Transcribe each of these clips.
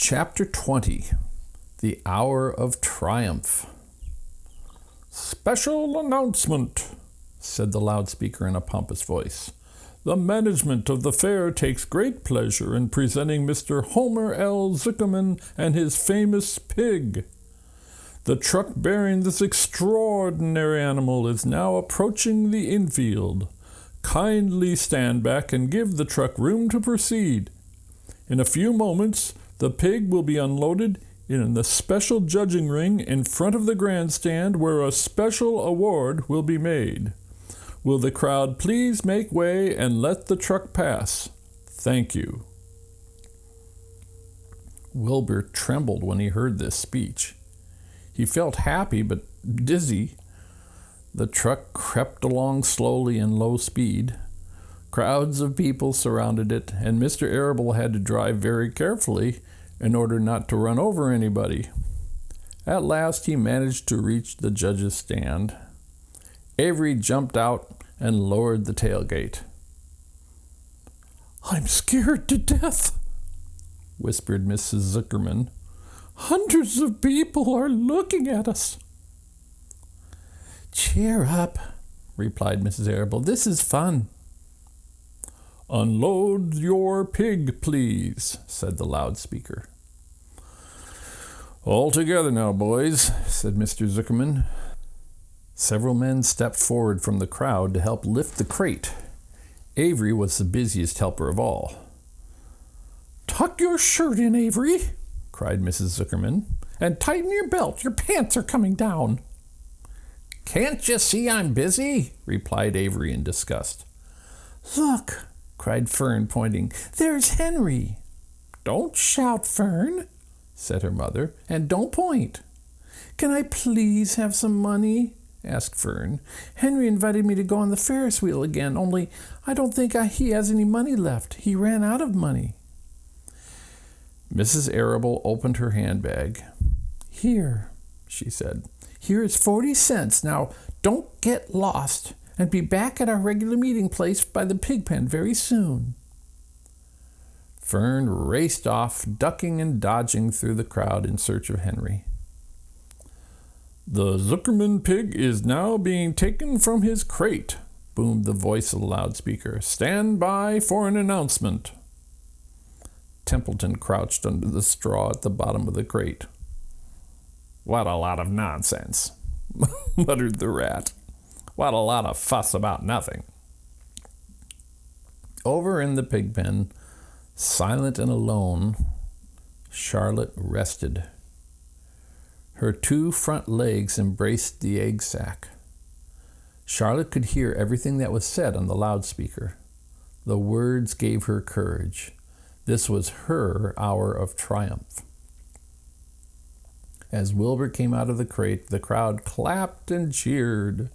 Chapter 20. The Hour of Triumph. "Special announcement," said the loudspeaker in a pompous voice. "The management of the fair takes great pleasure in presenting Mr. Homer Zuckerman and his famous pig. The truck bearing this extraordinary animal is now approaching the infield. Kindly stand back and give the truck room to proceed. In a few moments, the pig will be unloaded in the special judging ring in front of the grandstand, where a special award will be made. Will the crowd please make way and let the truck pass? Thank you." Wilbur trembled when he heard this speech. He felt happy but dizzy. The truck crept along slowly in low speed. Crowds of people surrounded it, and Mr. Arable had to drive very carefully in order not to run over anybody. At last he managed to reach the judge's stand. Avery jumped out and lowered the tailgate. "I'm scared to death," whispered Mrs. Zuckerman. "Hundreds of people are looking at us." "Cheer up," replied Mrs. Arable. "This is fun." "Unload your pig, please," said the loudspeaker. "All together now, boys," said Mr. Zuckerman. Several men stepped forward from the crowd to help lift the crate. Avery was the busiest helper of all. "Tuck your shirt in, Avery," cried Mrs. Zuckerman, "and tighten your belt. Your pants are coming down." "Can't you see I'm busy?" replied Avery in disgust. "Look," cried Fern, pointing. "There's Henry." "Don't shout, Fern," said her mother, "and don't point." "Can I please have some money?" asked Fern. "Henry invited me to go on the Ferris wheel again, only I don't think he has any money left. He ran out of money." Mrs. Arable opened her handbag. "Here," she said. "Here is 40 cents. Now, don't get lost, and be back at our regular meeting place by the pig pen very soon." Fern raced off, ducking and dodging through the crowd in search of Henry. "The Zuckerman pig is now being taken from his crate," boomed the voice of the loudspeaker. "Stand by for an announcement." Templeton crouched under the straw at the bottom of the crate. "What a lot of nonsense," muttered the rat. "What a lot of fuss about nothing." Over in the pig pen, silent and alone, Charlotte rested. Her 2 front legs embraced the egg sack. Charlotte could hear everything that was said on the loudspeaker. The words gave her courage. This was her hour of triumph. As Wilber came out of the crate, the crowd clapped and cheered.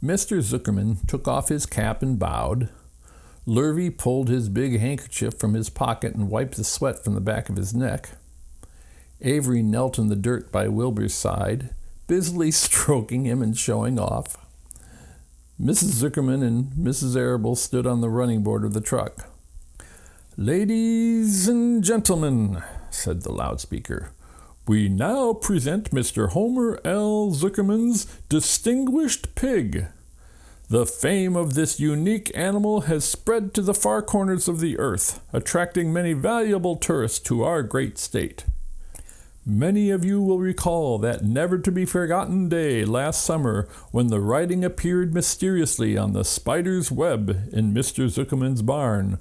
Mr. Zuckerman took off his cap and bowed. Lurvy pulled his big handkerchief from his pocket and wiped the sweat from the back of his neck. Avery knelt in the dirt by Wilbur's side, busily stroking him and showing off. Mrs. Zuckerman and Mrs. Arable stood on the running board of the truck. "Ladies and gentlemen," said the loudspeaker, "we now present Mr. Homer Zuckerman's distinguished pig. The fame of this unique animal has spread to the far corners of the earth, attracting many valuable tourists to our great state. Many of you will recall that never-to-be-forgotten day last summer when the writing appeared mysteriously on the spider's web in Mr. Zuckerman's barn,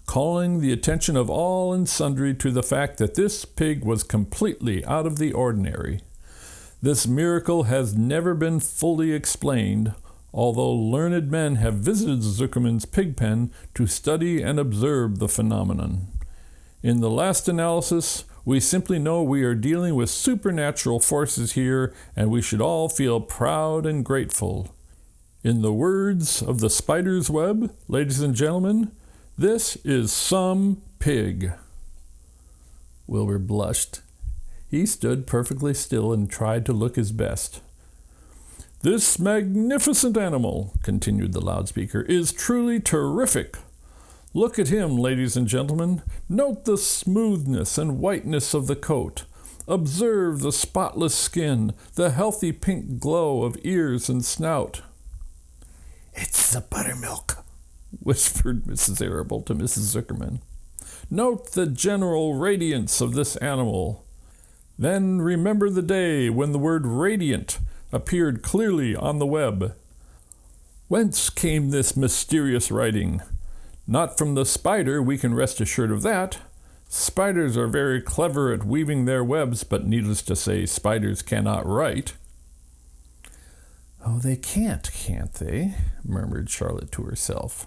calling the attention of all and sundry to the fact that this pig was completely out of the ordinary. This miracle has never been fully explained, although learned men have visited Zuckerman's pig pen to study and observe the phenomenon. In the last analysis, we simply know we are dealing with supernatural forces here, and we should all feel proud and grateful. In the words of the spider's web, ladies and gentlemen, this is some pig." Wilbur blushed. He stood perfectly still and tried to look his best. "This magnificent animal," continued the loudspeaker, "is truly terrific. Look at him, ladies and gentlemen. Note the smoothness and whiteness of the coat. Observe the spotless skin, the healthy pink glow of ears and snout. It's the buttermilk, whispered Mrs. Arable to Mrs. Zuckerman. Note the general radiance of this animal. Then remember the day when the word radiant appeared clearly on the web. Whence came this mysterious writing? Not from the spider, we can rest assured of that. Spiders are very clever at weaving their webs, but needless to say, spiders cannot write. Oh, they can't they? Murmured Charlotte to herself.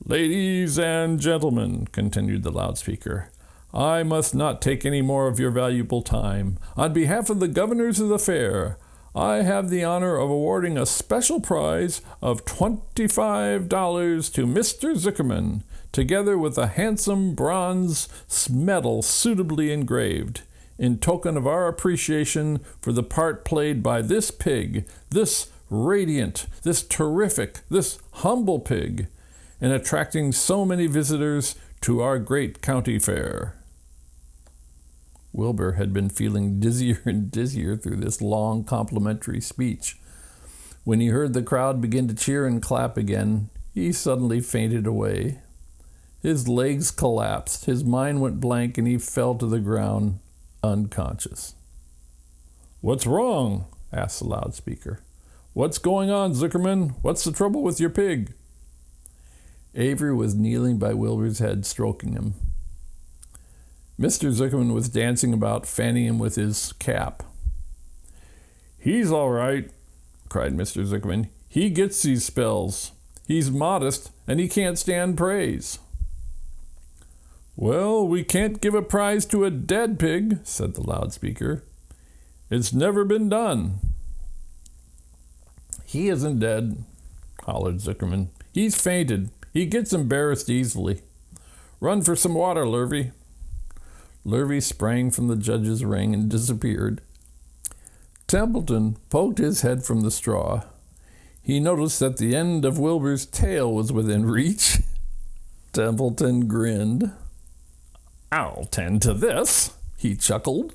Ladies and gentlemen, continued the loudspeaker, I must not take any more of your valuable time. On behalf of the governors of the fair, I have the honor of awarding a special prize of $25 to Mr. Zuckerman, together with a handsome bronze medal suitably engraved, in token of our appreciation for the part played by this pig, this radiant, this terrific, this humble pig, in attracting so many visitors to our great county fair. Wilbur had been feeling dizzier and dizzier through this long complimentary speech. When he heard the crowd begin to cheer and clap again, he suddenly fainted away. His legs collapsed, his mind went blank, and he fell to the ground unconscious. What's wrong? asked the loudspeaker. What's going on, Zuckerman? What's the trouble with your pig? Avery was kneeling by Wilbur's head, stroking him. Mr. Zuckerman was dancing about, fanning him with his cap. He's all right, cried Mr. Zuckerman. He gets these spells. He's modest, and he can't stand praise. Well, we can't give a prize to a dead pig, said the loudspeaker. It's never been done. He isn't dead, hollered Zuckerman. He's fainted. He gets embarrassed easily. Run for some water, Lurvy. Lurvy sprang from the judge's ring and disappeared. Templeton poked his head from the straw. He noticed that the end of Wilbur's tail was within reach. Templeton grinned. I'll tend to this, he chuckled.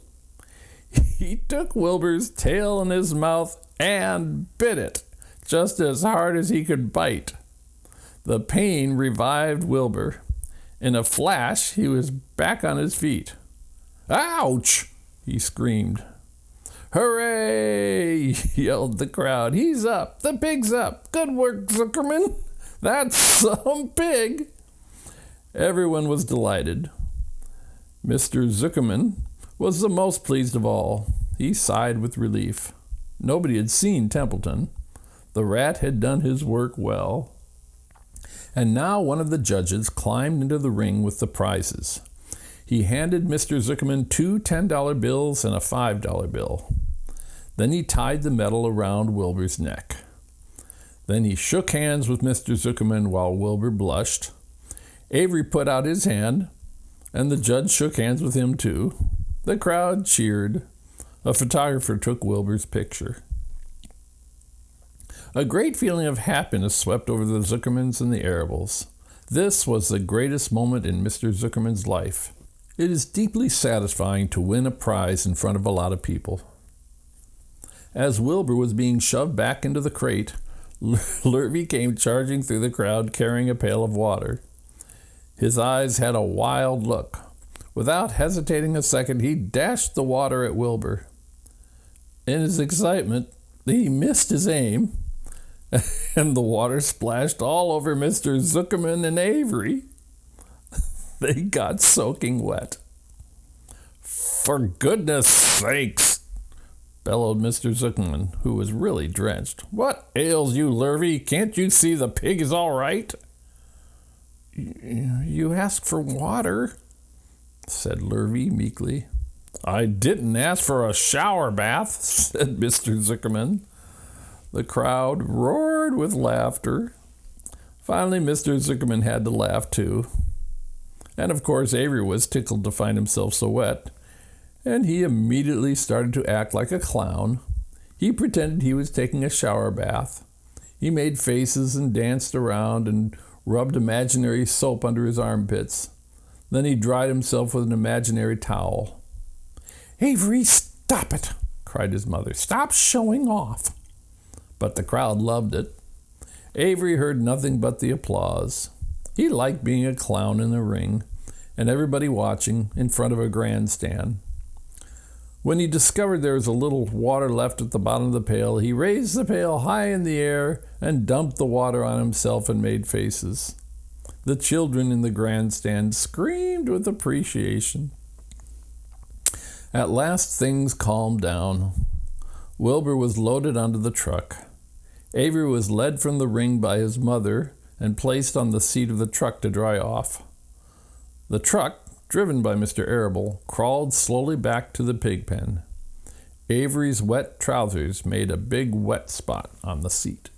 He took Wilbur's tail in his mouth and bit it, just as hard as he could bite. The pain revived Wilbur. In a flash, he was back on his feet. Ouch! He screamed. Hooray! Yelled the crowd. He's up! The pig's up! Good work, Zuckerman! That's some pig! Everyone was delighted. Mr. Zuckerman was the most pleased of all. He sighed with relief. Nobody had seen Templeton. The rat had done his work well. And now one of the judges climbed into the ring with the prizes. He handed Mr. Zuckerman 2 $10 bills and a $5 bill. Then he tied the medal around Wilbur's neck. Then he shook hands with Mr. Zuckerman while Wilbur blushed. Avery put out his hand, and the judge shook hands with him too. The crowd cheered. A photographer took Wilbur's picture. A great feeling of happiness swept over the Zuckermans and the Arables. This was the greatest moment in Mr. Zuckerman's life. It is deeply satisfying to win a prize in front of a lot of people. As Wilbur was being shoved back into the crate, Lurvy came charging through the crowd carrying a pail of water. His eyes had a wild look. Without hesitating a second, he dashed the water at Wilbur. In his excitement, he missed his aim, and the water splashed all over Mr. Zuckerman and Avery. They got soaking wet. For goodness sakes, bellowed Mr. Zuckerman, who was really drenched. What ails you, Lurvy? Can't you see the pig is all right? You asked for water, said Lurvy meekly. I didn't ask for a shower bath, said Mr. Zuckerman. The crowd roared with laughter. Finally, Mr. Zuckerman had to laugh too. And of course, Avery was tickled to find himself so wet, and he immediately started to act like a clown. He pretended he was taking a shower bath. He made faces and danced around and rubbed imaginary soap under his armpits. Then he dried himself with an imaginary towel. "Avery, stop it!" cried his mother. "Stop showing off!" But the crowd loved it. Avery heard nothing but the applause. He liked being a clown in the ring, and everybody watching in front of a grandstand. When he discovered there was a little water left at the bottom of the pail, he raised the pail high in the air and dumped the water on himself and made faces. The children in the grandstand screamed with appreciation. At last things calmed down. Wilbur was loaded onto the truck. Avery was led from the ring by his mother and placed on the seat of the truck to dry off. The truck, driven by Mr. Arable, crawled slowly back to the pig pen. Avery's wet trousers made a big wet spot on the seat.